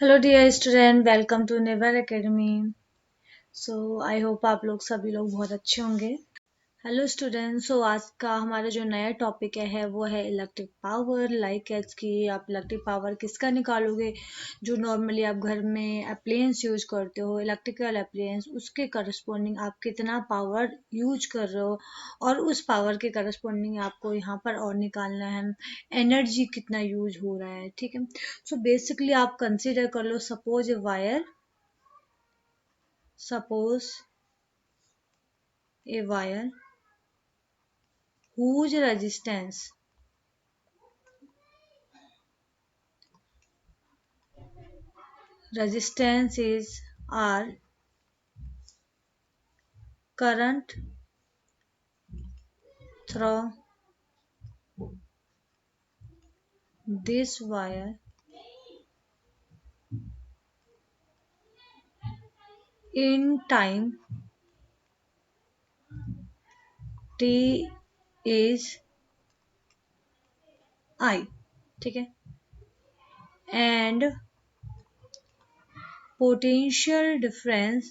Hello dear student, welcome to never academy. So I hope आप लोग सभी लोग बहुत अच्छे होंगे। हेलो स्टूडेंट, सो आज का हमारा जो नया टॉपिक है वो है इलेक्ट्रिक पावर। लाइक एज कि आप इलेक्ट्रिक पावर किसका निकालोगे। जो नॉर्मली आप घर में अप्लायंस यूज करते हो, इलेक्ट्रिकल अप्लायंस, उसके करस्पॉन्डिंग आप कितना पावर यूज कर रहे हो और उस पावर के करस्पॉन्डिंग आपको यहाँ पर और निकालना है एनर्जी कितना यूज हो रहा है। ठीक है, सो बेसिकली आप कंसिडर कर लो, suppose a wire, suppose a wire whose resistance is R, current through this wire in time t is I। ठीक है, and potential difference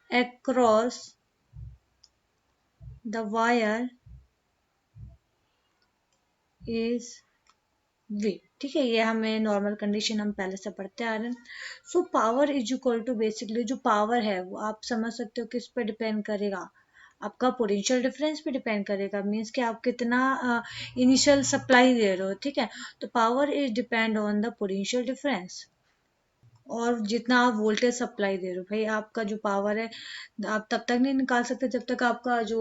across the wire is V। ठीक है, ये हमें नॉर्मल कंडीशन हम पहले से पढ़ते आ रहे हैं। So power is equal to, basically जो पावर है वो आप समझ सकते हो किस पे डिपेंड करेगा, आपका पोटेंशियल डिफरेंस पे डिपेंड करेगा। मीन्स कि आप कितना इनिशियल सप्लाई दे रहे हो। ठीक है, तो power is depend on the potential difference, और जितना आप वोल्टेज सप्लाई दे रहे हो। भाई आपका जो पावर है आप तब तक नहीं निकाल सकते जब तक आपका जो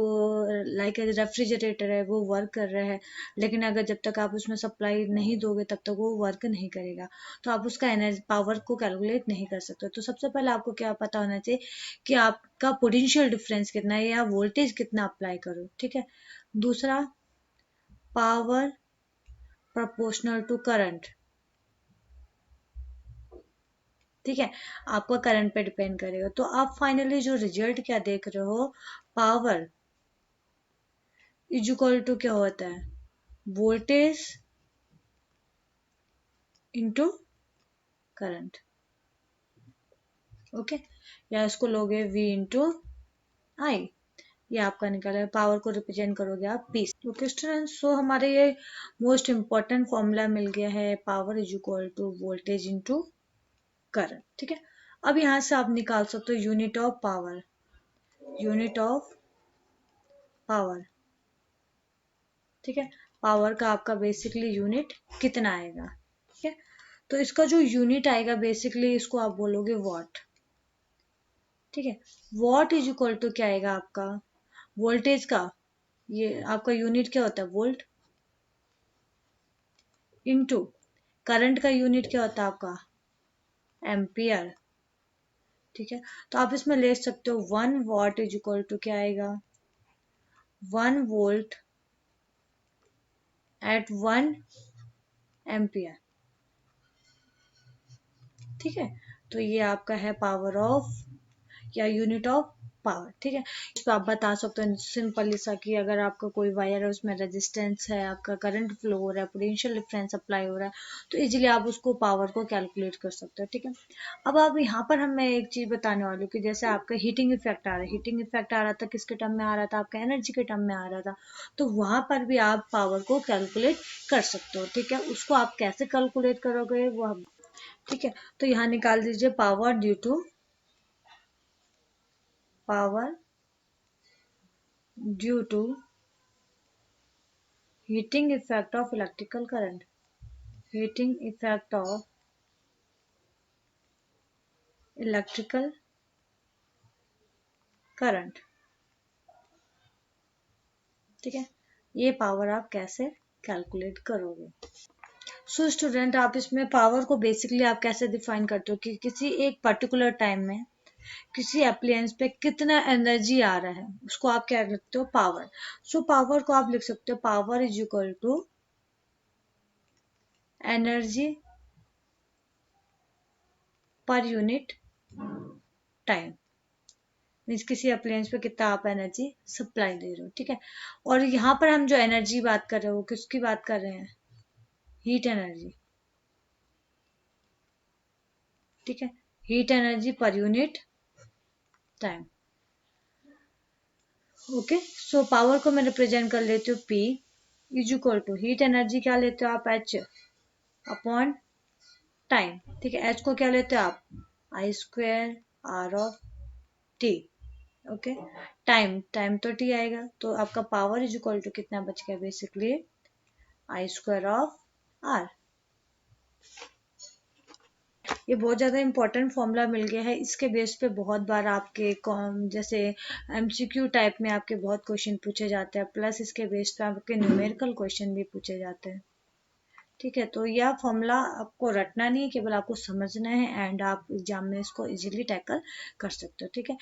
लाइक रेफ्रिजरेटर है वो वर्क कर रहा है, लेकिन अगर जब तक आप उसमें सप्लाई नहीं दोगे तब तक वो वर्क नहीं करेगा, तो आप उसका एनर्जी पावर को कैलकुलेट नहीं कर सकते। तो सबसे पहले आपको क्या पता होना चाहिए कि आपका पोटेंशियल डिफरेंस कितना है या वोल्टेज कितना अप्लाई करो। ठीक है, दूसरा, पावर प्रोपोर्शनल टू करंट। ठीक है, आपका करंट पे डिपेंड करेगा। तो आप फाइनली जो रिजल्ट क्या देख रहे हो, पावर इज इक्वल टू क्या होता है, वोल्टेज इंटू करंट। ओके, या इसको लोगे V इंटू आई, ये आपका निकला है। पावर को रिप्रेजेंट करोगे आप पी। ओके स्टूडेंट्स, सो हमारे ये मोस्ट इंपॉर्टेंट फॉर्मूला मिल गया है, power is equal to voltage into current. ठीक है, अब यहाँ से आप निकाल सकते हो unit of power, unit of power. ठीक है, पावर का आपका बेसिकली यूनिट कितना आएगा। ठीक है, तो इसका जो यूनिट आएगा बेसिकली इसको आप बोलोगे वॉट। ठीक है, वॉट इज इक्वल टू क्या आएगा आपका, वोल्टेज का, ये आपका यूनिट क्या होता है वोल्ट, इनटू करंट का यूनिट क्या होता है आपका एम्पियर। ठीक है, तो आप इसमें ले सकते हो 1 वॉट इज इक्वल टू क्या आएगा, 1 वोल्ट एट 1 एम्पियर। ठीक है, तो ये आपका है पावर ऑफ या यूनिट ऑफ पावर। ठीक है, इसको आप बता सकते हो सिंपली सा कि अगर आपका कोई वायर है उसमें रेजिस्टेंस है, आपका करंट फ्लो हो रहा है, पोटेंशियल डिफरेंस अप्लाई हो रहा है, तो इजीली आप उसको पावर को कैलकुलेट कर सकते हो। ठीक है, अब आप यहाँ पर हम मैं एक चीज बताने वाली हूँ कि जैसे आपका हीटिंग इफेक्ट आ रहा है, हीटिंग इफेक्ट आ रहा था किसके टर्म में आ रहा था, आपका एनर्जी के टर्म में आ रहा था, तो वहां पर भी आप पावर को कैलकुलेट कर सकते हो। ठीक है, उसको आप कैसे कैलकुलेट करोगे वो हम, ठीक है, तो यहाँ निकाल दीजिए power due to, power due to heating effect of electrical current, heating effect of electrical current। ठीक है, ये पावर आप कैसे कैलकुलेट करोगे। सो स्टूडेंट, आप इसमें पावर को बेसिकली आप कैसे डिफाइन करते हो कि किसी एक पर्टिकुलर टाइम में किसी अप्लायंस पे कितना एनर्जी आ रहा है, उसको आप क्या लिखते हो पावर। सो पावर को आप लिख सकते हो power is equal to energy per unit time. Means किसी अप्लायंस पे कितना आप एनर्जी सप्लाई दे रहे हो, ठीक है। और यहाँ पर हम जो एनर्जी बात कर रहे हो किसकी बात कर रहे हैं, हीट एनर्जी, ठीक है, heat energy per unit time. Okay, so power को मैं रिप्रेजेंट कर लेती हूँ P is equal to heat energy क्या लेते हो आप, H अपॉन टाइम, ठीक है। H को क्या लेते हो आप, I square R of T, okay. Time, time तो टी आएगा, तो आपका पावर इज इक्वल टू कितना बच गया, basically I square of R. ये बहुत ज़्यादा इंपॉर्टेंट फॉर्मूला मिल गया है, इसके बेस पे बहुत बार आपके जैसे एमसीक्यू टाइप में आपके बहुत क्वेश्चन पूछे जाते हैं, प्लस इसके बेस पे आपके न्यूमेरिकल क्वेश्चन भी पूछे जाते हैं, ठीक है। तो यह फॉर्मूला आपको रटना नहीं है, केवल आपको समझना है एंड आप एग्जाम में इसको इजीली टैकल कर सकते हो, ठीक है।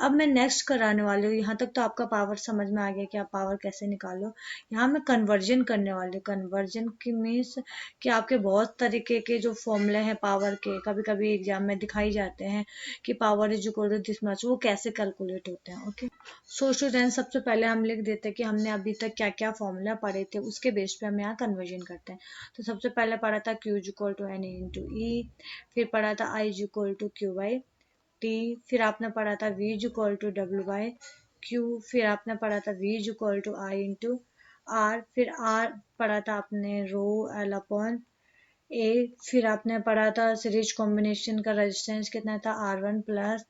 अब मैं नेक्स्ट कराने वाली हूँ, यहाँ तक तो आपका पावर समझ में आ गया कि आप पावर कैसे निकालो। यहाँ मैं कन्वर्जन करने वाली हूँ। कन्वर्जन की मीन्स कि आपके बहुत तरीके के जो फॉर्मूले हैं पावर के, कभी कभी एग्जाम में दिखाई जाते हैं कि power is equal to this much, वो कैसे कैलकुलेट होते हैं, ओके। सो स्टूडेंट, सबसे पहले हम लिख देते हैं कि हमने अभी तक क्या क्या फॉर्मूला पढ़े थे, उसके बेस पे हम यहाँ कन्वर्जन करते हैं। तो सबसे पहले पढ़ा था Q is equal to N into E, फिर पढ़ा था I is equal to Q by T, फिर आपने पढ़ा था V is equal to W by Q, फिर आपने पढ़ा था V is equal to I into R, फिर आर पढ़ा था आपने रो एल अपॉन ए, फिर आपने पढ़ा था सीरीज कॉम्बिनेशन का रेजिस्टेंस कितना था R1 plus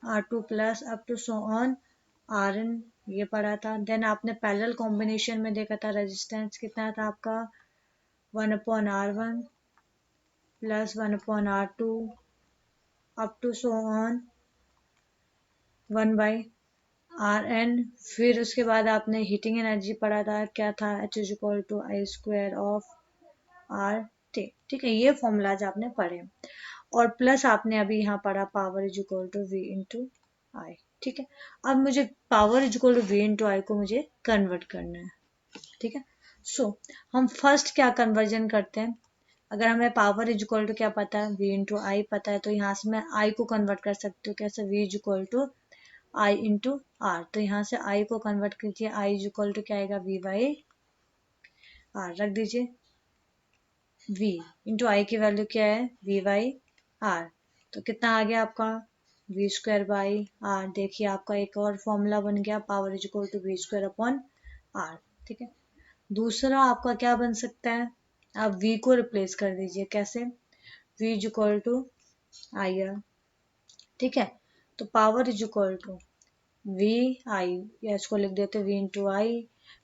R2 plus up to so on Rn, ये पढ़ा था। देन आपने पैरेलल कॉम्बिनेशन में देखा था रेजिस्टेंस कितना था आपका 1/R1 plus 1/R2 up to so on 1/Rn। फिर उसके बाद आपने हीटिंग एनर्जी पढ़ा था, क्या था, H is equal to I square of R T, ठीक है। ये फॉर्मूलाज आपने पढ़े, और प्लस आपने अभी यहाँ पढ़ा power is equal to V into I, ठीक है। अब मुझे power is equal to V into I को मुझे कन्वर्ट करना है, ठीक है। सो हम फर्स्ट क्या कन्वर्जन करते हैं, अगर हमें पावर इज इक्वल टू क्या पता है, वी इंटू आई पता है, तो यहाँ से मैं आई को कन्वर्ट कर सकती हूँ कैसे, V is equal to I into R. तो यहाँ से आई को कन्वर्ट कीजिए, आई इज इक्वल टू क्या आएगा, वी बाई आर, रख दीजिए। v इंटू आई की वैल्यू क्या है, वी बाई आर, तो कितना आ गया आपका, वी स्क्वायर बाई आर। देखिए आपका एक और फॉर्मूला बन गया, power is equal to V square upon R, ठीक है। दूसरा आपका क्या बन सकता है, आप v को रिप्लेस कर दीजिए, कैसे, v is equal to I R, ठीक है। तो power is equal to V I, या इसको लिख देते वी इंटू आई,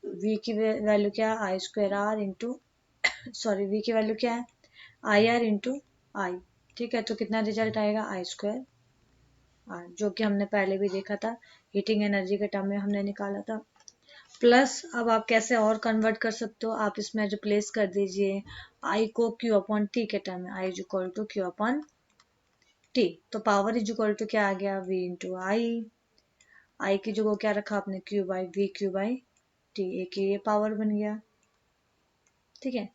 वी की वैल्यू क्या है, I square R into, sorry V की वैल्यू क्या है, आई आर इंटू आई, ठीक है। तो कितना रिजल्ट आएगा, आई स्क्वायर आर, जो कि हमने पहले भी देखा था, हीटिंग एनर्जी के टर्म में हमने निकाला था। प्लस अब आप कैसे और कन्वर्ट कर सकते हो, आप इसमें रिप्लेस कर दीजिए आई को क्यू अपॉन टी के टर्म में, I is equal to Q upon T. तो पावर इज इक्वल टू क्या आ गया, वी इंटू आई की जगह क्या रखा आपने, Q by we Q by T, एक ये पावर बन गया, ठीक है।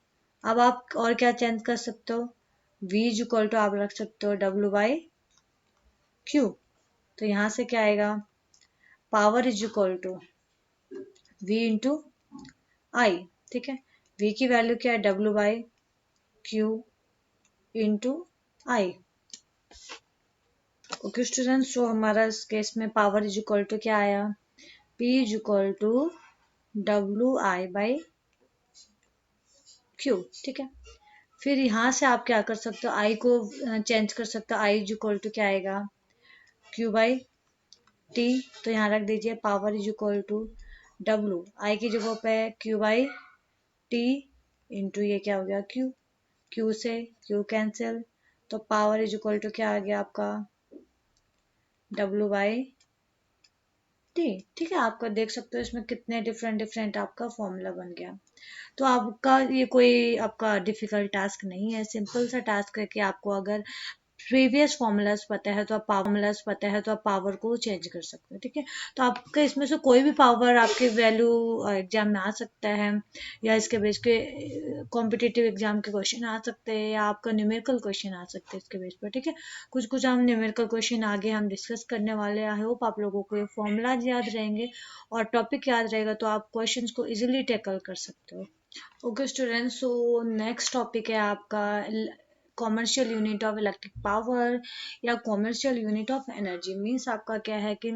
अब आप और क्या चेंज कर सकते हो, v इज इक्वल टू आप रख सकते हो w बाई क्यू, तो यहाँ से क्या आएगा, power is equal to v into I, ठीक है। v की वैल्यू क्या है, w by Q into I, okay students. तो हमारा इस केस में पावर इज इक्वल टू क्या आया, p is equal to w I by Q, ठीक है। फिर यहाँ से आप क्या कर सकते हो, आई को चेंज कर सकते हो, आई इज इक्वल टू क्या आएगा, क्यू बाई टी, तो यहाँ रख दीजिए power is equal to W, I की जगह पे क्यू बाई टी इंटू ये क्या हो गया, क्यू, क्यू से क्यू कैंसिल, तो पावर इज इक्वल टू क्या आ गया आपका, डब्लू बाई टी, ठीक है। आपका देख सकते हो इसमें कितने डिफरेंट डिफरेंट आपका फॉर्मूला बन गया। तो आपका ये कोई आपका डिफिकल्ट टास्क नहीं है, सिंपल सा टास्क है कि आपको अगर प्रीवियस फॉर्मूलाज पता है तो आप पावर को चेंज कर सकते हो, ठीक है। तो आपका इसमें से कोई भी पावर आपके वैल्यू एग्जाम में आ सकता है, या इसके बेस के कॉम्पिटिटिव एग्जाम के क्वेश्चन आ सकते हैं, या आपका न्यूमेरिकल क्वेश्चन आ सकते हैं इसके बेस पर, ठीक है। कुछ कुछ हम न्यूमेरिकल क्वेश्चन आगे हम डिस्कस करने वाले हैं। आई होप आप लोगों को ये फॉर्मूलाज याद रहेंगे और टॉपिक याद रहेगा, तो आप क्वेश्चन को इजिली टैकल कर सकते हो। Okay students, so next topic है आपका commercial unit of electric power या commercial unit of energy. Means आपका क्या है कि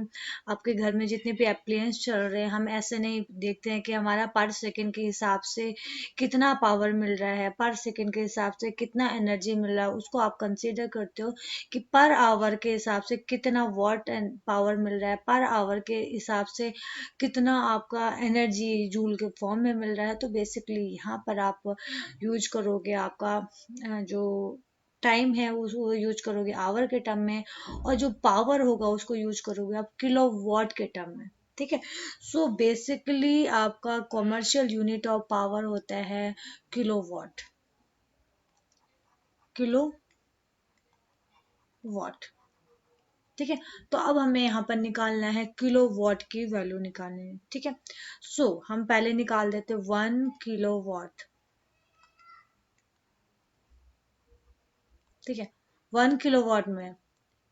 आपके घर में जितने भी एप्लियंस चल रहे हैं, हम ऐसे नहीं देखते हैं कि हमारा पर सेकंड के हिसाब से कितना पावर मिल रहा है, पर सेकंड के हिसाब से कितना एनर्जी मिल रहा है, उसको आप कंसीडर करते हो कि पर आवर के हिसाब से कितना वॉट एंड पावर मिल रहा है, पर आवर के हिसाब से कितना आपका एनर्जी जूल के फॉर्म में मिल रहा है। तो बेसिकली यहाँ पर आप यूज करोगे आपका जो टाइम है उसको यूज करोगे आवर के टर्म में, और जो पावर होगा उसको यूज करोगे आप किलो वॉट के टर्म में, ठीक है। सो बेसिकली आपका कॉमर्शियल यूनिट ऑफ पावर होता है किलो वॉट, किलो वॉट, ठीक है। तो अब हमें यहाँ पर निकालना है किलो वॉट की वैल्यू निकालनी है, ठीक है। सो हम पहले निकाल देते 1 किलो वॉट, ठीक है। 1 किलो वॉट में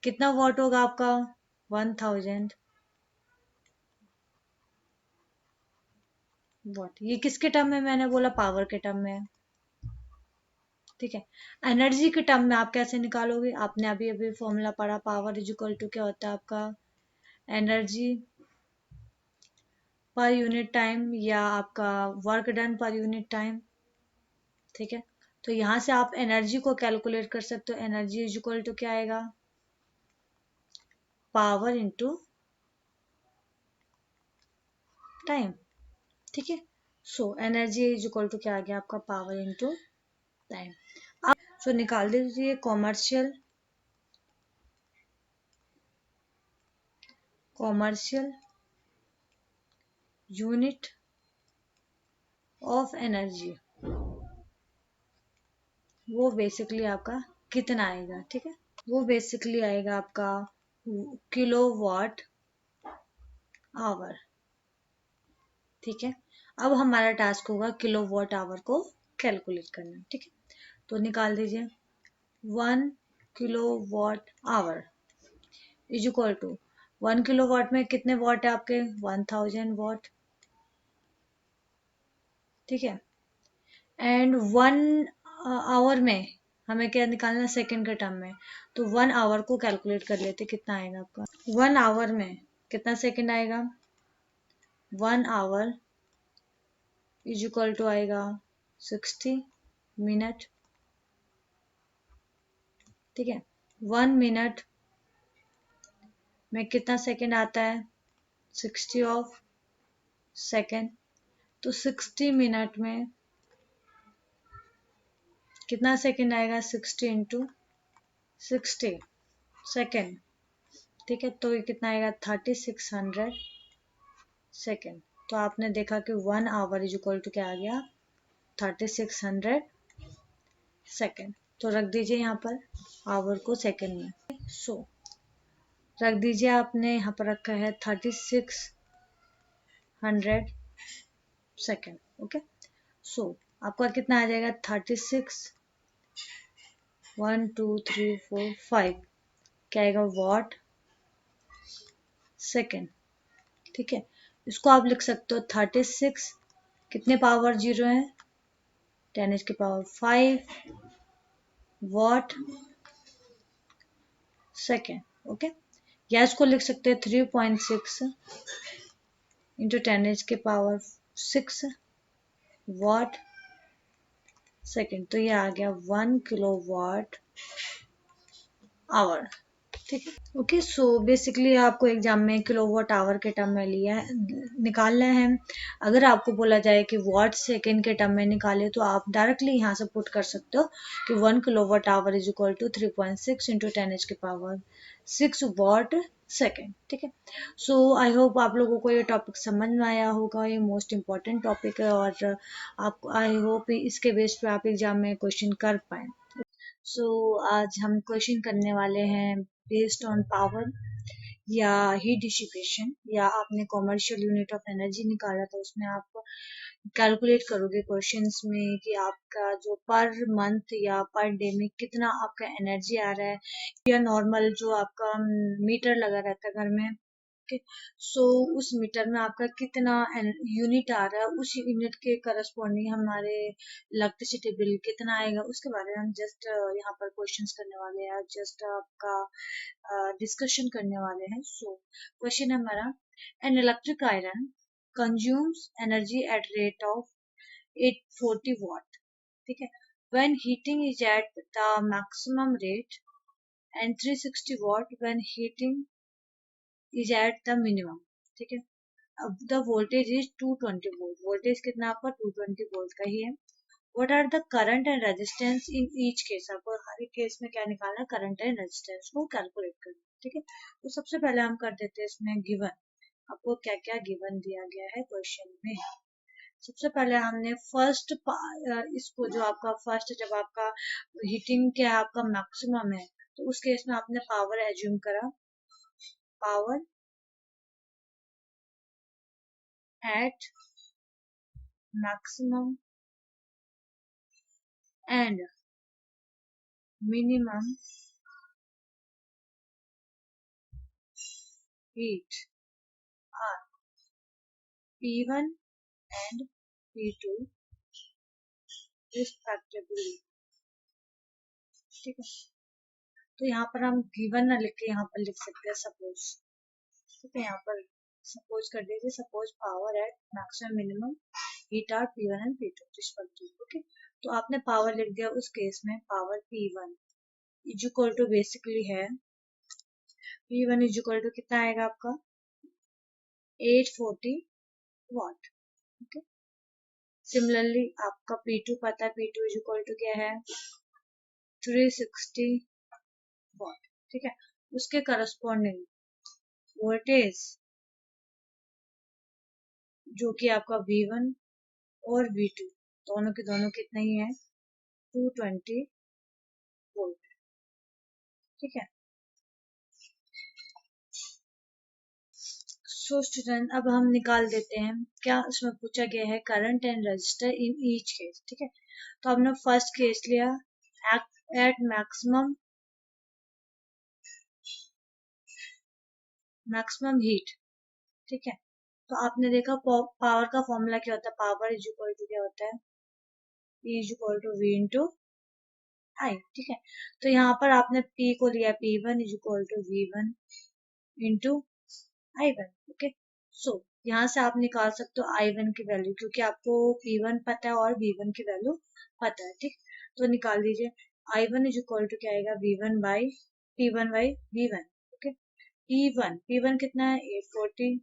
कितना वॉट होगा आपका 1000 वॉट। ये किसके टर्म में मैंने बोला, पावर के टर्म में, ठीक है। एनर्जी के टर्म में आप कैसे निकालोगे, आपने अभी अभी फॉर्मूला पढ़ा, पावर इज इक्वल टू क्या होता है आपका एनर्जी पर यूनिट टाइम, या आपका वर्क डन पर यूनिट टाइम, ठीक है। तो यहाँ से आप एनर्जी को कैलकुलेट कर सकते हो। एनर्जी इज इक्वल टू क्या आएगा, पावर इंटू टाइम, ठीक है। So energy is equal to क्या आ गया आपका, पावर इंटू टाइम। अब सो निकाल दीजिए कॉमर्शियल यूनिट ऑफ एनर्जी, वो बेसिकली आपका कितना आएगा, ठीक है। वो बेसिकली आएगा आपका किलो वॉट आवर, ठीक है। अब हमारा टास्क होगा किलो वॉट आवर को कैलकुलेट करना, ठीक है। तो निकाल दीजिए 1 kilo watt hour is equal to 1 kilo watt में कितने वॉट है आपके 1000 वॉट, ठीक है। एंड 1 आवर में हमें क्या निकालना है सेकंड के टर्म में, तो 1 आवर को कैलकुलेट कर लेते कितना आएगा आपका 1 आवर में कितना सेकंड आएगा 1 आवर इज इक्वल टू आएगा 60 मिनट, ठीक है। 1 मिनट में कितना सेकंड आता है 60 ऑफ सेकंड, तो 60 मिनट में कितना सेकंड आएगा 60 इंटू 60 सेकंड, ठीक है। तो ये कितना आएगा 3600 सेकंड। तो आपने देखा कि 1 आवर इज इक्वल टू क्या आ गया 3600 सेकंड। तो रख दीजिए यहाँ पर आवर को सेकंड में, सो रख दीजिए, आपने यहाँ पर रखा है 3600 सेकंड, ओके। सो आपका कितना आ जाएगा 36 1 2 3 4 5 क्या आएगा वॉट सेकंड, ठीक है। इसको आप लिख सकते हो 36 कितने पावर जीरो है 10⁵ वॉट सेकंड, ओके। या इसको लिख सकते हैं 3.6 × 10⁻⁶ वॉट सेकंड। तो ये आ गया 1 किलो वॉट आवर, ठीक है। ओके, सो बेसिकली आपको एग्जाम में किलोवाट आवर के टर्म में लिया है निकालना है। अगर आपको बोला जाए कि वॉट सेकंड के टर्म में निकाले, तो आप डायरेक्टली यहाँ से पुट कर सकते हो कि 1 kilowatt hour is equal to 3.6 × 10⁻⁶ watt second, ठीक है। सो आई होप आप लोगों को ये टॉपिक समझ में आया होगा। ये मोस्ट इम्पॉर्टेंट टॉपिक है, और आप आई होप इसके बेस पे आप एग्जाम में क्वेश्चन कर पाए। सो आज हम क्वेश्चन करने वाले हैं बेस्ड ऑन पावर या हीट डिसिपेशन, या आपने कॉमर्शियल यूनिट ऑफ एनर्जी निकाला तो उसमें आप कैलकुलेट करोगे क्वेश्चंस में कि आपका जो पर मंथ या पर डे में कितना आपका एनर्जी आ रहा है, या नॉर्मल जो आपका मीटर लगा रहता है घर में। सो उस मीटर में आपका कितना यूनिट आ रहा है, उस यूनिट के करस्पॉन्डिंग हमारे इलेक्ट्रिसिटी बिल कितना आएगा, उसके बारे में हम जस्ट यहाँ पर क्वेश्चंस करने वाले हैं, जस्ट आपका डिस्कशन करने वाले हैं। सो क्वेश्चन है हमारा, an electric iron consumes energy at rate of 840 watt, ठीक है, when heating is at the maximum rate, and 360 watt when heating is at the minimum, ठीक है। अब the voltage is 220 volt, voltage कितना आपका 220 volt का ही है। What are the current and resistance in each case, आपको हर एक केस में क्या निकालना है, करंट एंड रेजिस्टेंस को कैलकुलेट करना, ठीक है। तो सबसे पहले हम कर देते हैं इसमें गिवन, आपको क्या क्या गिवन दिया गया है क्वेश्चन में। सबसे पहले हमने फर्स्ट इसको जो आपका फर्स्ट, जब आपका हीटिंग क्या आपका मैक्सिमम है, तो उस केस में आपने पावर एज्यूम करा, power at maximum and minimum heat are P1 and P2 respectively, ठीक है। तो यहाँ पर हम गिवन ना लिख के यहाँ पर लिख सकते हैं सपोज, ठीक है। यहाँ पर सपोज कर दीजिए, suppose power at maximum minimum heat are P1 and P2 respectively, okay. तो आपने पावर लिख दिया, उस केस में power P1 is equal to basically है, P1 इज इक्वल टू कितना आएगा आपका 840 वाट, ओके। सिमिलरली आपका P2 पता है, P2 इज इक्वल टू क्या है 360 वाट, ठीक है। उसके करस्पॉन्डिंग वोल्टेज जो कि आपका V1 और V2 दोनों के दोनों कितना ही है 220 वोल्ट, ठीक है। सो स्टूडेंट, अब हम निकाल देते हैं, क्या उसमें पूछा गया है current and register in each case, ठीक है। तो हमने फर्स्ट केस लिया एट मैक्सिमम हीट, ठीक है। तो आपने देखा पावर का फॉर्मूला क्या होता है, पावर इज इक्वल टू क्या होता है, P is equal to V into I, ठीक है। तो यहाँ पर आपने P को लिया P1 is equal to V1 into I1, okay. So यहाँ से आप निकाल सकते हो I1 की वैल्यू, क्योंकि आपको P1 पता है और V1 की वैल्यू पता है, ठीक। तो निकाल दीजिए, I1 इज इक्वल टू क्या आएगा V1 by P1 by V1, okay. P1 कितना है 840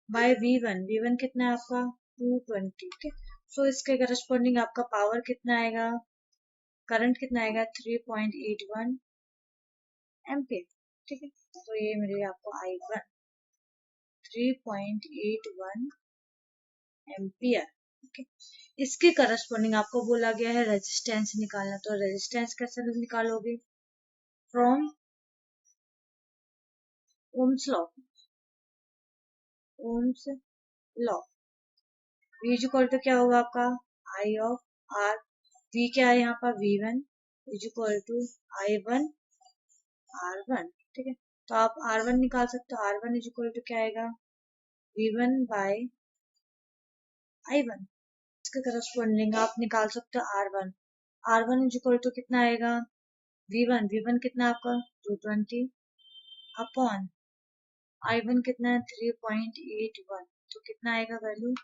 बाय V1 कितना है आपका 220, ठीक है। सो इसके करस्पॉन्डिंग आपका पावर कितना आएगा, करंट कितना आएगा 3.81 एम्पियर, ठीक है। तो ये मिलेगा आपको I1 3.81 एम्पियर, ओके। इसके करस्पॉन्डिंग आपको बोला गया है रेजिस्टेंस निकालना, तो रेजिस्टेंस कैसे निकालोगे, from Ohm's law, Ohm's law is equal to क्या होगा आपका आई ऑफ आर, वी क्या है यहाँ पर V1 is equal to I1 R1, ठीक है। तो आप R1 निकाल सकते हो, R1 इज इक्वल टू क्या आएगा V1 बाय I1। इसके करस्पॉन्डिंग आप निकाल सकते हो R1, R1 is equal to कितना आएगा V1 कितना आपका 220 अपॉन I1 कितना है 3.81, तो कितना आएगा वैल्यू,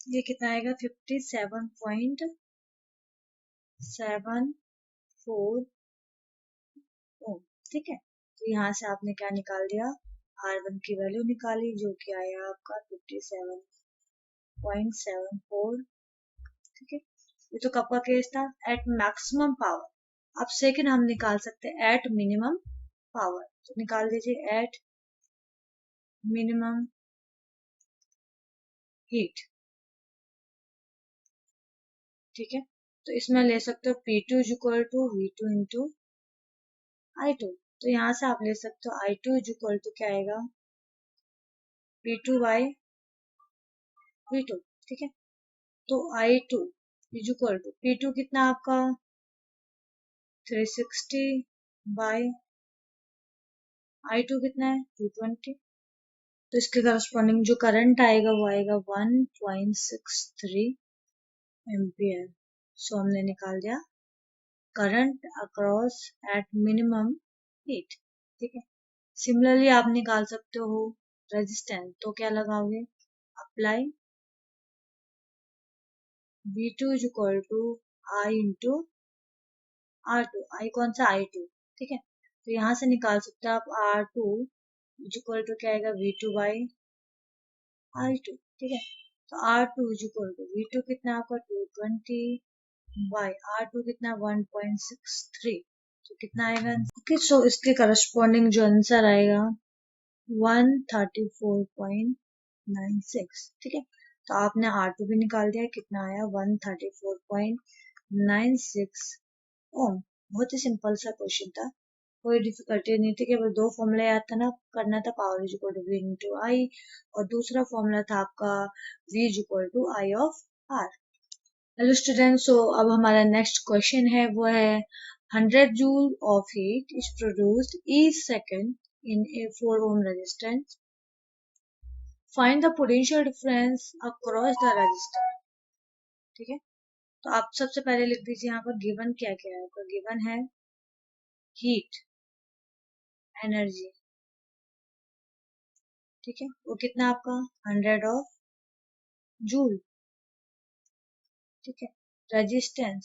ये कितना आएगा 57.74 ओम, ठीक है। तो यहाँ से आपने क्या निकाल दिया, R1 की वैल्यू निकाली, जो कि आया आपका 57.74, ठीक है। ये तो कब का केस था, एट मैक्सिमम पावर। अब सेकंड हम निकाल सकते हैं एट मिनिमम पावर, तो निकाल दीजिए एट मिनिमम हीट, ठीक है। तो इसमें ले सकते हो P2 is equal to V2 into I2। तो यहाँ से आप ले सकते हो I2 इज इक्वल टू क्या आएगा, P2 बाई V2। ठीक है, तो I2 is equal to P2 कितना आपका 360 बाई I2 कितना है 220। तो इसके करस्पॉन्डिंग जो करंट आएगा वो आएगा 1.63 एम्पियर। सो हमने निकाल दिया current across at minimum heat. ठीक है, सिमिलरली आप निकाल सकते हो रेजिस्टेंस। तो क्या लगाओगे, apply V2 is equal to I into R2। I कौन सा I2। ठीक है, तो यहाँ से निकाल सकते हो आप R2 इज इक्वल टू क्या आएगा V2 बाई I2। ठीक है, तो R2 is equal to V2 कितना आपका 220 बाई R2 कितना 1.63। तो कितना आएगा, ओके। सो इसके करस्पॉन्डिंग जो आंसर आएगा 134.96। ठीक है, तो आपने R2 भी निकाल दिया, कितना आया 134.96 ओम। बहुत ही सिंपल सा क्वेश्चन था, कोई डिफिकल्टी नहीं थी, केवल दो फॉर्मूला याद था ना करना था, power is equal to V into I, और दूसरा फॉर्मूला था आपका V is equal to I of R. Hello students, so अब हमारा नेक्स्ट क्वेश्चन है वो है 100 joule of heat is produced each second in a 4 ohm resistance, find the potential difference across the resistor. ठीक है, तो आप सबसे पहले लिख दीजिए यहाँ पर गिवन क्या क्या है। आपका गिवन है हीट एनर्जी। ठीक है, वो कितना आपका 100 ऑफ जूल। ठीक है, resistance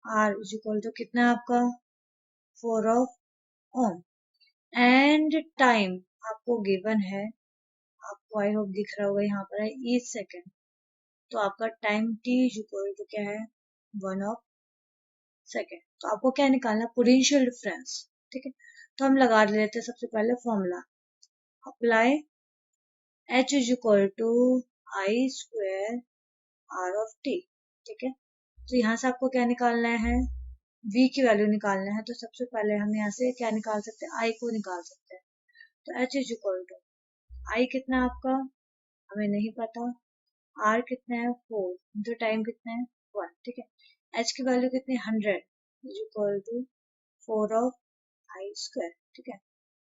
R is equal to कितना आपका 4 ऑफ ओम, एंड टाइम आपको गिवन है, आपको आई होप दिख रहा होगा यहाँ पर है ईच सेकेंड। तो आपका time T is equal to क्या है 1 ऑफ सेकेंड। तो आपको क्या निकालना, पोटेंशियल डिफरेंस। ठीक है, तो हम लगा लेते हैं सबसे पहले formula, apply H is equal to I square R of T. ठीक है, तो यहाँ से आपको क्या निकालना है, v की वैल्यू निकालना है। तो सबसे पहले हम यहाँ से क्या निकाल सकते हैं, i को निकाल सकते हैं। तो h इज इक्वल टू आई कितना आपका हमें नहीं पता, r कितना है 4 जो टाइम कितना है 1। ठीक है, h की वैल्यू कितनी 100 is equal to 4 of I square. ठीक है,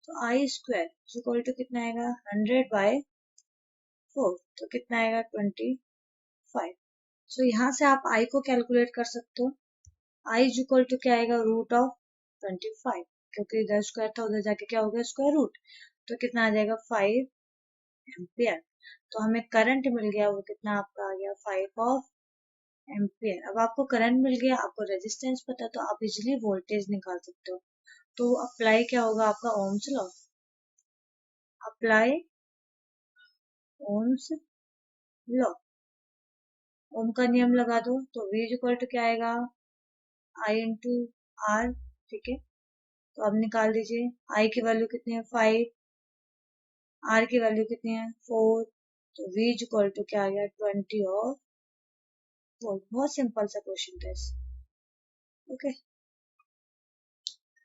तो I square is equal to कितना आएगा 100 बाय 4, तो कितना आएगा 25। सो यहाँ से आप आई को कैलकुलेट कर सकते हो। आई इज इक्वल टू क्या आएगा रूट ऑफ 25, क्योंकि इधर स्क्वायर था उधर जाके क्या हो गया स्क्वायर रूट। तो कितना आ जाएगा 5 एम्पियर। तो हमें करंट मिल गया, वो कितना आपका आ गया 5 ऑफ एम्पियर। अब आपको करंट मिल गया, आपको रेजिस्टेंस पता, तो आप इजिली वोल्टेज निकाल सकते हो। तो अप्लाई क्या होगा आपका ohm's law, apply ohm's law, ohm का नियम लगा दो। तो V इज इक्वल टू क्या आएगा आई इंटू आर। ठीक है, तो अब निकाल दीजिए, आई की वैल्यू कितनी है 5, आर की वैल्यू कितनी है 4। तो V इज इक्वल टू क्या आ गया 20 ऑफ वोल्ट। बहुत सिंपल सा क्वेश्चन था। ओके,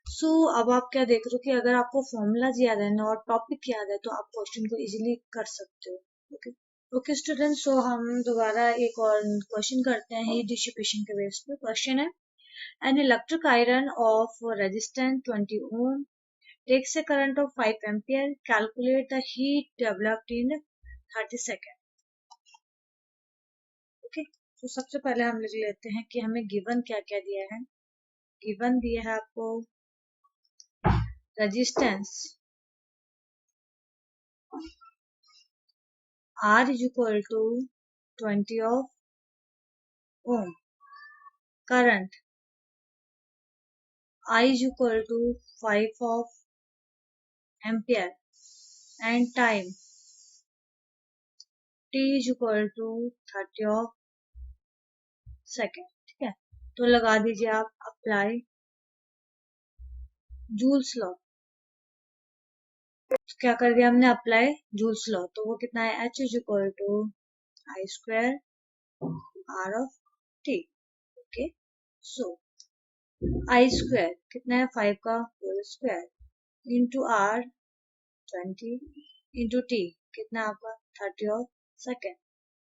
सो अब आप क्या देख रहे हो कि अगर आपको फॉर्मूलाज याद है ना और टॉपिक याद है तो आप क्वेश्चन को इजीली कर सकते हो। ओके, ओके स्टूडेंट्स, सो हम दोबारा एक और क्वेश्चन करते हैं हीट डिसिपेशन के बेस पे। क्वेश्चन है an electric iron of resistance 20 ohm takes a current of 5 ampere, calculate the heat developed in 30 seconds। Okay, तो सबसे पहले हम लिख लेते हैं कि हमें गिवन क्या क्या दिया है। गिवन दिया है आपको resistance R is equal to 20 of ohm, current I is equal to 5 of ampere, and time T is equal to 30 of second। ठीक है, तो लगा दीजिए आप अप्लाई जूल्स लॉ। क्या कर दिया हमने, अप्लाई जूल्स लॉ। तो वो कितना है H is equal to I square R of t. Okay, so I square कितना है 5 का whole square into R 20 into t कितना आपका 30 और सेकेंड,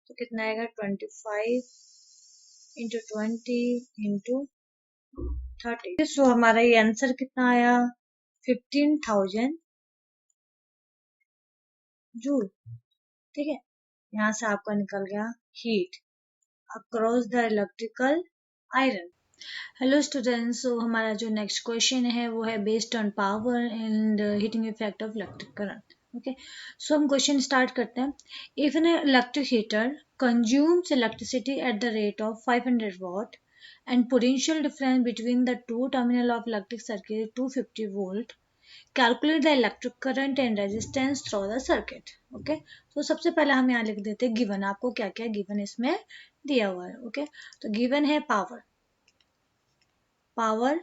तो कितना आएगा 25 इंटू 20 इंटू 30। सो हमारा ये आंसर कितना आया 15,000 जूल। ठीक है, यहाँ से आपका निकल गया heat across the electrical iron. Hello students, so हमारा जो नेक्स्ट क्वेश्चन है वो है based on power and heating effect of electric current. Okay, so हम क्वेश्चन स्टार्ट करते हैं। If an electric heater consumes electricity at the rate of 500 watt and potential difference between the two terminal of electric circuit is 250 volt, calculate the electric current and resistance through the circuit. Okay, तो सबसे पहले हम यहाँ लिख देते हैं given, आपको क्या क्या गिवन इसमें दिया हुआ है। ओके, तो गिवन है power, power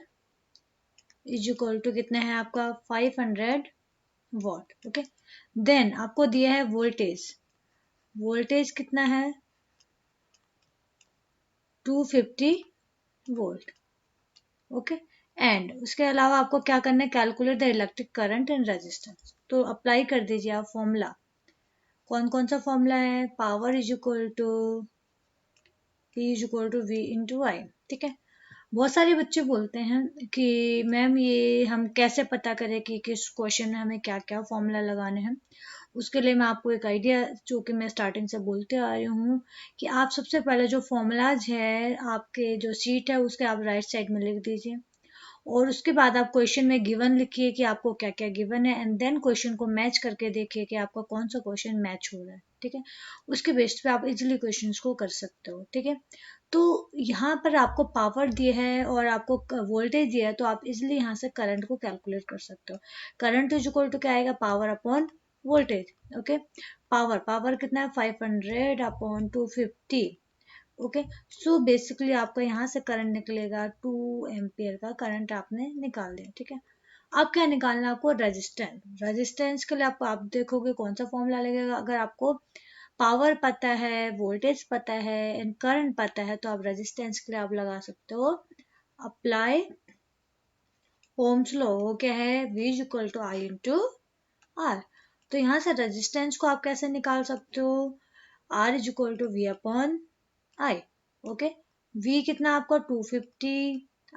is equal to कितना है आपका 500 वॉट। ओके, देन आपको दिया है वोल्टेज, वोल्टेज कितना है 250 वोल्ट। ओके, एंड उसके अलावा आपको क्या करना है calculate the electric current and resistance. तो अप्लाई कर दीजिए आप फॉर्मूला, कौन कौन सा फॉर्मूला है, power is equal to P is equal to V into I. ठीक है, बहुत सारे बच्चे बोलते हैं कि मैम ये हम कैसे पता करें कि किस क्वेश्चन में हमें क्या क्या फॉर्मूला लगाने हैं। उसके लिए मैं आपको एक आइडिया, जो कि मैं स्टार्टिंग से बोलते आ रही हूँ, कि आप सबसे पहले जो फॉर्मूलाज है आपके जो सीट है उसके आप राइट साइड में लिख दीजिए, और उसके बाद आप क्वेश्चन में गिवन लिखिए कि आपको क्या क्या गिवन है, एंड देन क्वेश्चन को मैच करके देखिए कि आपका कौन सा क्वेश्चन मैच हो रहा है। ठीक है, उसके बेस पे आप इजिली क्वेश्चंस को कर सकते हो। ठीक है, तो यहाँ पर आपको पावर दिया है और आपको वोल्टेज दिया है, तो आप इजिली यहाँ से करंट को कैलकुलेट कर सकते हो। करंट इज इक्वल टू क्या आएगा, power upon voltage. Okay, power, power कितना है 500 अपॉन 250। ओके, सो बेसिकली आपका यहाँ से करंट निकलेगा 2 एम्पियर का करंट आपने निकाल दिया। ठीक है, अब क्या निकालना है आपको, रेजिस्टेंस। रेजिस्टेंस के लिए आपको, आप देखोगे कौन सा फॉर्मूला लगेगा, अगर आपको पावर पता है, वोल्टेज पता है एंड करंट पता है, तो आप रेजिस्टेंस के लिए आप लगा सकते हो अप्लाई ओम्स लॉ। वो क्या है, V equal to I into R. तो यहाँ से रेजिस्टेंस को आप कैसे निकाल सकते हो, R is equal to V upon I. Okay, V कितना आपका 250,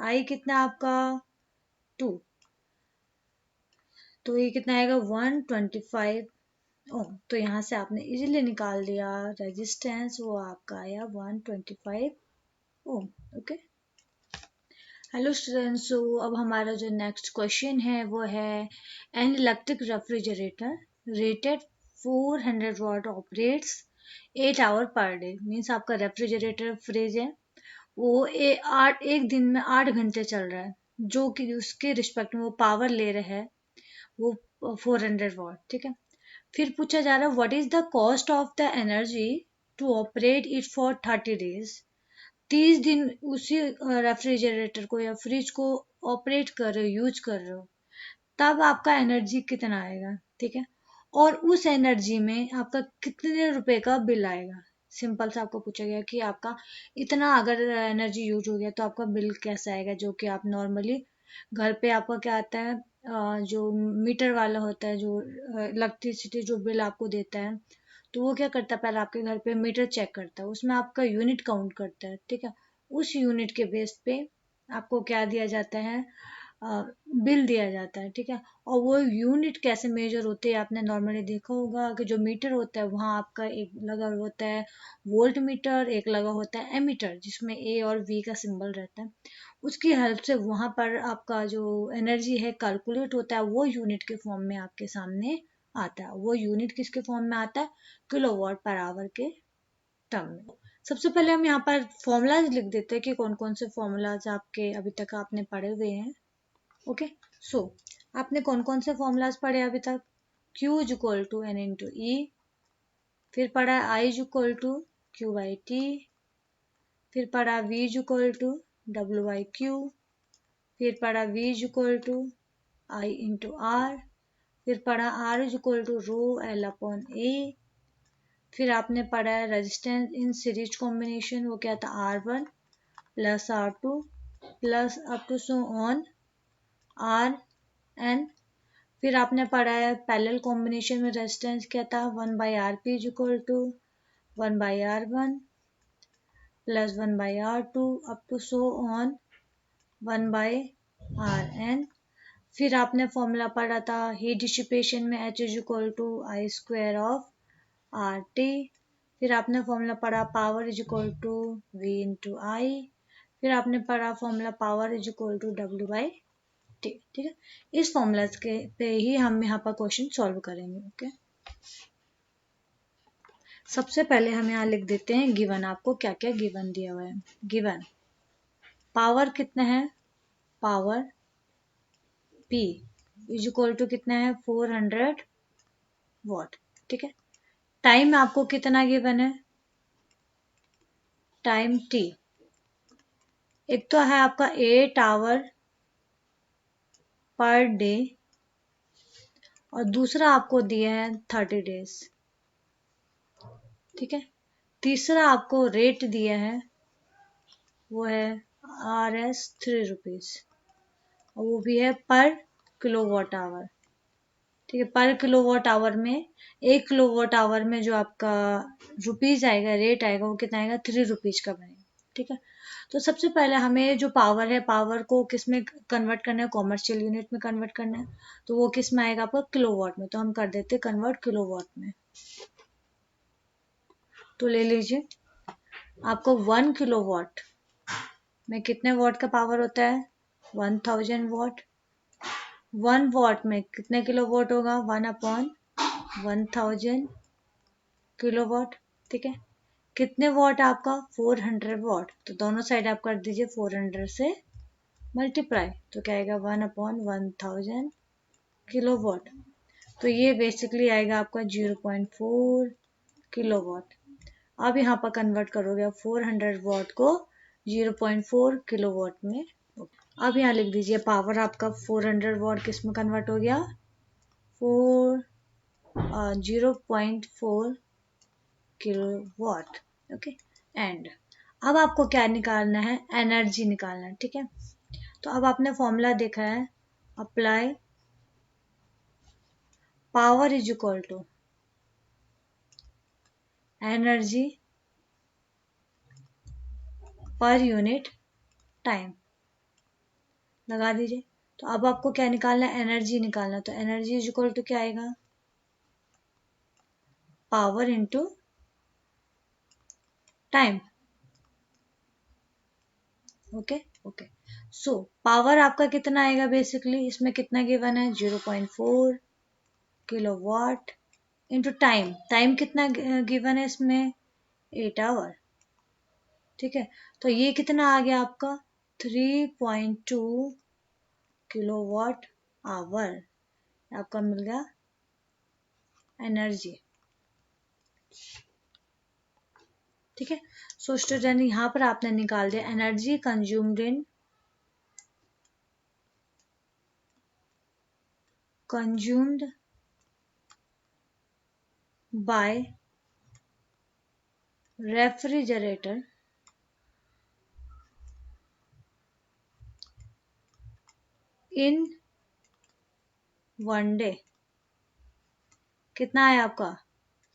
I कितना आपका 2, तो ये कितना आएगा 125 ओम। तो यहाँ से आपने इजीली निकाल दिया रेजिस्टेंस, वो आपका आया 125 ohm. Okay, hello students, so अब हमारा जो नेक्स्ट क्वेश्चन है वो है an electric refrigerator rated 400 watt operates 8 hour per day. Means आपका रेफ्रिजरेटर फ्रिज है, वो एक दिन में 8 घंटे चल रहा है, जो कि उसके रिस्पेक्ट में वो पावर ले रहा है वो 400 वाट। ठीक है, फिर पूछा जा रहा है what is the cost of the energy to operate it for 30 days। 30 दिन उसी रेफ्रिजरेटर को या फ्रिज को ऑपरेट कर रहे हो, यूज कर रहे हो, तब आपका एनर्जी कितना आएगा। ठीक है, और उस एनर्जी में आपका कितने रुपए का बिल आएगा। सिंपल सा आपको पूछा गया कि आपका इतना अगर एनर्जी यूज हो गया तो आपका बिल कैसा आएगा, जो कि आप नॉर्मली घर पे आपका क्या आता है, जो मीटर वाला होता है, जो इलेक्ट्रिसिटी जो बिल आपको देता है, तो वो क्या करता है, पहले आपके घर पे मीटर चेक करता है, उसमें आपका यूनिट काउंट करता है। ठीक है, उस यूनिट के बेस पे आपको क्या दिया जाता है, बिल दिया जाता है। ठीक है, और वो यूनिट कैसे मेजर होते हैं, आपने नॉर्मली देखा होगा कि जो मीटर होता है वहाँ आपका एक लगा होता है वोल्ट मीटर, एक लगा होता है एमीटर जिसमें ए और वी का सिंबल रहता है। उसकी हेल्प से वहाँ पर आपका जो एनर्जी है कैलकुलेट होता है, वो यूनिट के फॉर्म में आपके सामने आता है। वो यूनिट किसके फॉर्म में आता है, किलोवाट पर आवर के टर्म में। सबसे पहले हम यहाँ पर फॉर्मूलाज लिख देते हैं कि कौन कौन से फॉर्मूलाज आपके अभी तक आपने पढ़े हुए हैं। ओके, सो आपने कौन कौन से फॉर्मूलाज पढ़े अभी तक, Q is equal to N into E, फिर पढ़ा I is equal to Q by T, फिर पढ़ा V is equal to W by Q, फिर पढ़ा V is equal to I into R, फिर पढ़ा R is equal to rho L upon A, फिर आपने पढ़ा है रेजिस्टेंस इन सीरीज कॉम्बिनेशन, वो क्या था, R1 plus R2 plus up to so on Rn। फिर आपने पढ़ा है पैरेलल कॉम्बिनेशन में रेजिस्टेंस क्या था, 1/Rp is equal to 1/R1 plus 1/R2 up to so on 1/Rn। फिर आपने फॉर्मूला पढ़ा था हीट डिसिपेशन में H is equal to I square of RT। फिर आपने फॉर्मूला पढ़ा power is equal to V into I. फिर आपने पढ़ा formula power is equal to W/T। ठीक है, इस फॉर्मूलाज के पे ही हम यहाँ पर क्वेश्चन सॉल्व करेंगे। ओके, सबसे पहले हम यहाँ लिख देते हैं गिवन, आपको क्या क्या गिवन दिया हुआ है। गिवन पावर कितना है, power P is equal to कितना है, 400 वॉट। ठीक है, टाइम आपको कितना गिवन है, टाइम T, एक तो है आपका 8 आवर पर डे और दूसरा आपको दिया है 30 डेज। ठीक है, तीसरा आपको रेट दिया है, वो है RS 3 रुपीज और वो भी है पर किलोवाट आवर। ठीक है, पर किलोवाट आवर में 1 किलोवाट आवर में जो आपका रुपीज आएगा, रेट आएगा, वो कितना आएगा, 3 रुपीज का बनेगा। ठीक है, तो सबसे पहले हमें जो पावर है, पावर को किस में कन्वर्ट करना है, कॉमर्शियल यूनिट में कन्वर्ट करना है। तो वो किस में आएगा आपका, किलोवाट में। तो हम कर देते कन्वर्ट किलोवाट में। तो ले लीजिए, आपको 1 किलोवाट में कितने वॉट का पावर होता है, 1000 वॉट। 1 वॉट में कितने किलोवाट होगा, 1/1000 किलोवाट। ठीक है, कितने वॉट आपका, 400 वॉट। तो दोनों साइड आप कर दीजिए 400 से मल्टीप्लाई, तो क्या आएगा, 1/1000 किलोवाट। तो ये बेसिकली आएगा आपका 0.4 किलोवाट। अब यहाँ पर कन्वर्ट करोगे 400 वॉट को 0.4 किलोवाट में। अब यहाँ लिख दीजिए पावर आपका 400 वॉट किस में कन्वर्ट हो गया, 0.4 किलोवाट। ओके, एंड अब आपको क्या निकालना है, एनर्जी निकालना है। ठीक है, तो अब आपने फॉर्मूला देखा है, apply power is equal to energy per unit time, लगा दीजिए। तो अब आपको क्या निकालना है, एनर्जी निकालना। तो एनर्जी इज इक्वल टू क्या आएगा, power into time. Okay okay, so power आपका कितना आएगा, बेसिकली इसमें कितना गिवन है, 0.4 किलोवाट इंटू टाइम। टाइम कितना गिवन है इसमें, 8 आवर। ठीक है, तो ये कितना आ गया आपका, 3.2 किलोवाट आवर आपका मिल गया एनर्जी। ठीक है, सो स्टूडेंट यहाँ पर आपने निकाल दिया energy consumed by refrigerator in 1 day. कितना है आपका,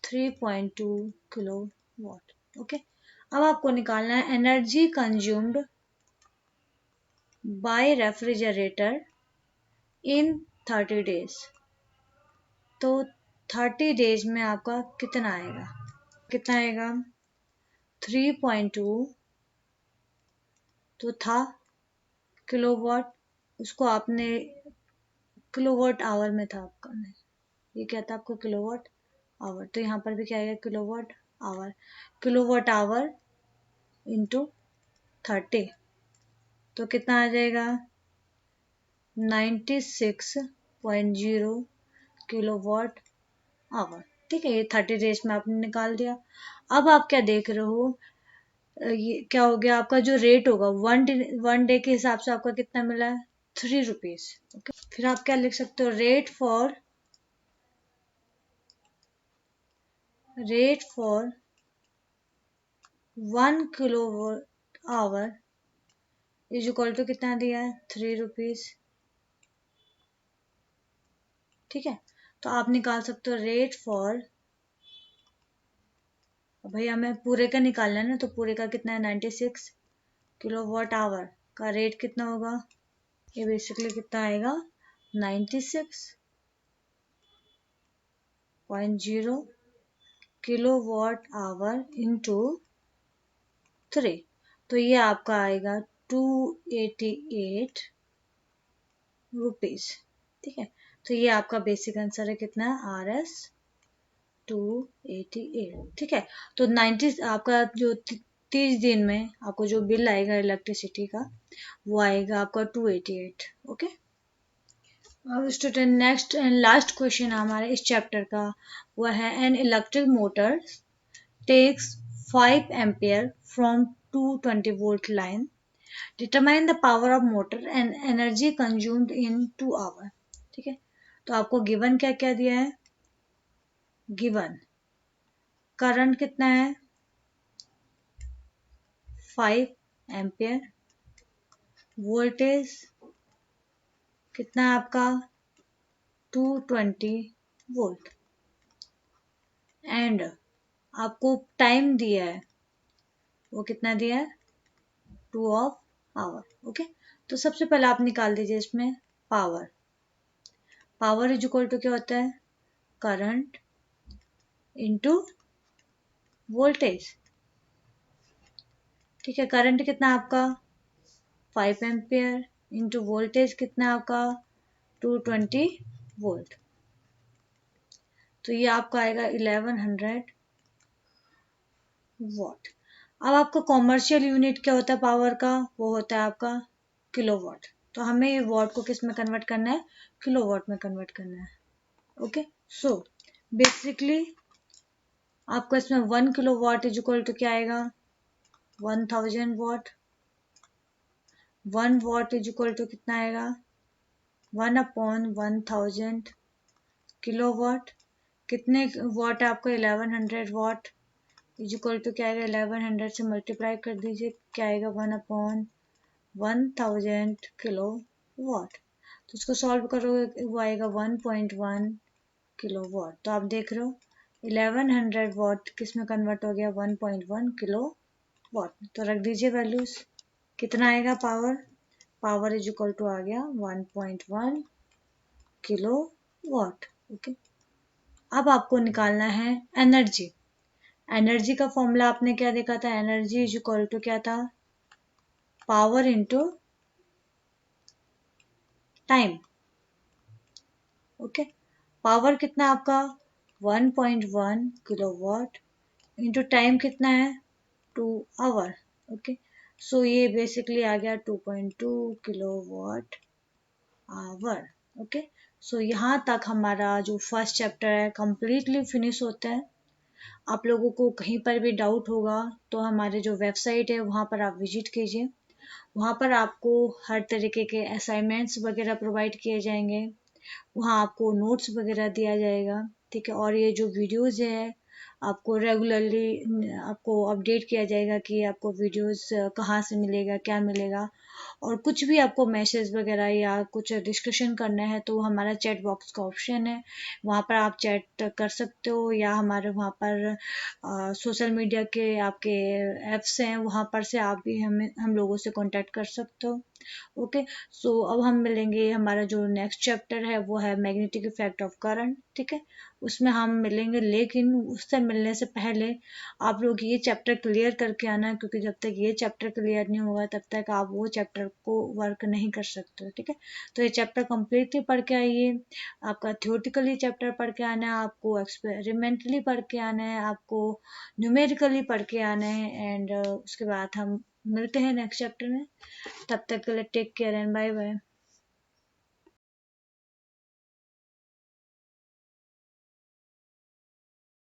3.2 किलोवाट। ओके, अब आपको निकालना है energy consumed by refrigerator in 30 days. तो 30 डेज में आपका कितना आएगा, कितना आएगा, 3.2 तो था किलोवाट, उसको आपने किलोवाट आवर में था आपका, ये क्या था आपको, किलोवाट आवर। तो यहाँ पर भी क्या आएगा, kilowatt hour. Kilowatt hour into 30, तो कितना आ जाएगा, 96.0 किलोवाट आवर। ठीक है, ये 30 डेज में आपने निकाल दिया। अब आप क्या देख रहे हो, ये क्या हो गया आपका, जो रेट होगा 1 डे के हिसाब से आपका कितना मिला है, 3 रुपीज। ओके, फिर आप क्या लिख सकते हो, rate for 1 kilowatt hour is equal to कितना दिया है, 3 रुपीज। ठीक है, तो आप निकाल सकते हो रेट फॉर, भाई हमें पूरे का निकालना है ना, तो पूरे का कितना है, 96 किलोवाट आवर का रेट कितना होगा, ये बेसिकली कितना आएगा, 96.0 किलोवाट आवर इंटू 3, तो ये आपका आएगा 288 रुपीज। ठीक है, तो ये आपका बेसिक आंसर है कितना, RS 288। ठीक है, तो 90 आपका जो 30 दिन में आपको जो बिल आएगा इलेक्ट्रिसिटी का, वो आएगा आपका 288। ओके, अब student next and last question हमारे इस चैप्टर का वो है, an electric motor takes 5 ampere from 220 volt line. Determine the power of motor and energy consumed in 2 hours. ठीक है, तो आपको गिवन क्या क्या दिया है, गिवन करंट कितना है 5 एम्पियर, वोल्टेज कितना है आपका 220 वोल्ट, एंड आपको टाइम दिया है, वो कितना दिया है 2 ऑफ आवर। ओके, तो सबसे पहले आप निकाल दीजिए इसमें power. Power is equal to क्या होता है, करंट इंटू वोल्टेज। ठीक है, करंट कितना आपका 5 एम्पियर इंटू वोल्टेज कितना आपका 220 वोल्ट, तो ये आपका आएगा 1100 वॉट। अब आपका कॉमर्शियल यूनिट क्या होता है पावर का, वो होता है आपका किलोवाट, तो हमें ये वॉट को किस में कन्वर्ट करना है, किलोवाट में कन्वर्ट करना है। ओके, सो बेसिकली आपको इसमें 1 किलोवाट इज इक्वल टू क्या आएगा 1000 watt. 1 watt is equal to कितना आएगा 1/1000 किलोवाट। कितने वॉट है आपका 1100 वॉट इज इक्वल टू क्या आएगा 1100 से मल्टीप्लाई कर दीजिए, क्या आएगा 1/1000 किलो वॉट। तो इसको सॉल्व करोगे वो आएगा 1.1 किलो वॉट। तो आप देख रहे हो 1100 वॉट किस में कन्वर्ट हो गया 1.1 किलो वॉट। तो रख दीजिए वैल्यूज, कितना आएगा power, power is equal to आ गया 1.1 किलो वॉट। ओके, अब आपको निकालना है एनर्जी। एनर्जी का फॉर्मूला आपने क्या देखा था, एनर्जी इज इक्वल टू क्या था, power into time. Okay, power कितना आपका 1.1 किलोवाट इंटू टाइम कितना है 2 आवर। ओके, सो ये बेसिकली आ गया 2.2 किलोवाट आवर। ओके, सो यहाँ तक हमारा जो फर्स्ट चैप्टर है कंप्लीटली फिनिश होता है। आप लोगों को कहीं पर भी डाउट होगा तो हमारे जो वेबसाइट है वहाँ पर आप विजिट कीजिए, वहाँ पर आपको हर तरीके के असाइनमेंट्स वगैरह प्रोवाइड किए जाएंगे, वहाँ आपको नोट्स वगैरह दिया जाएगा। ठीक है, और ये जो वीडियोस है आपको रेगुलरली आपको अपडेट किया जाएगा कि आपको वीडियोस कहाँ से मिलेगा, क्या मिलेगा। और कुछ भी आपको मैसेज वगैरह या कुछ डिस्कशन करना है तो हमारा चैट बॉक्स का ऑप्शन है, वहाँ पर आप चैट कर सकते हो, या हमारे वहाँ पर सोशल मीडिया के आपके ऐप्स हैं वहाँ पर से आप भी हम लोगों से कांटेक्ट कर सकते हो। ओके, सो अब हम मिलेंगे, हमारा जो नेक्स्ट चैप्टर है वो है मैग्नेटिक इफेक्ट ऑफ करंट। ठीक है, उसमें हम मिलेंगे, लेकिन उससे मिलने से पहले आप लोग ये चैप्टर क्लियर करके आना, क्योंकि जब तक ये चैप्टर क्लियर नहीं होगा तब तक आप वो चैप्टर को वर्क नहीं कर सकते हो। ठीक है, तो ये चैप्टर कंप्लीटली पढ़ के आइए, आपका थ्योरेटिकली चैप्टर पढ़ के आना है, आपको एक्सपेरिमेंटली पढ़ के आना है, आपको न्यूमेरिकली पढ़ के आना है, एंड उसके बाद हम मिलते हैं नेक्स्ट चैप्टर में। तब तक के लिए take care and bye bye.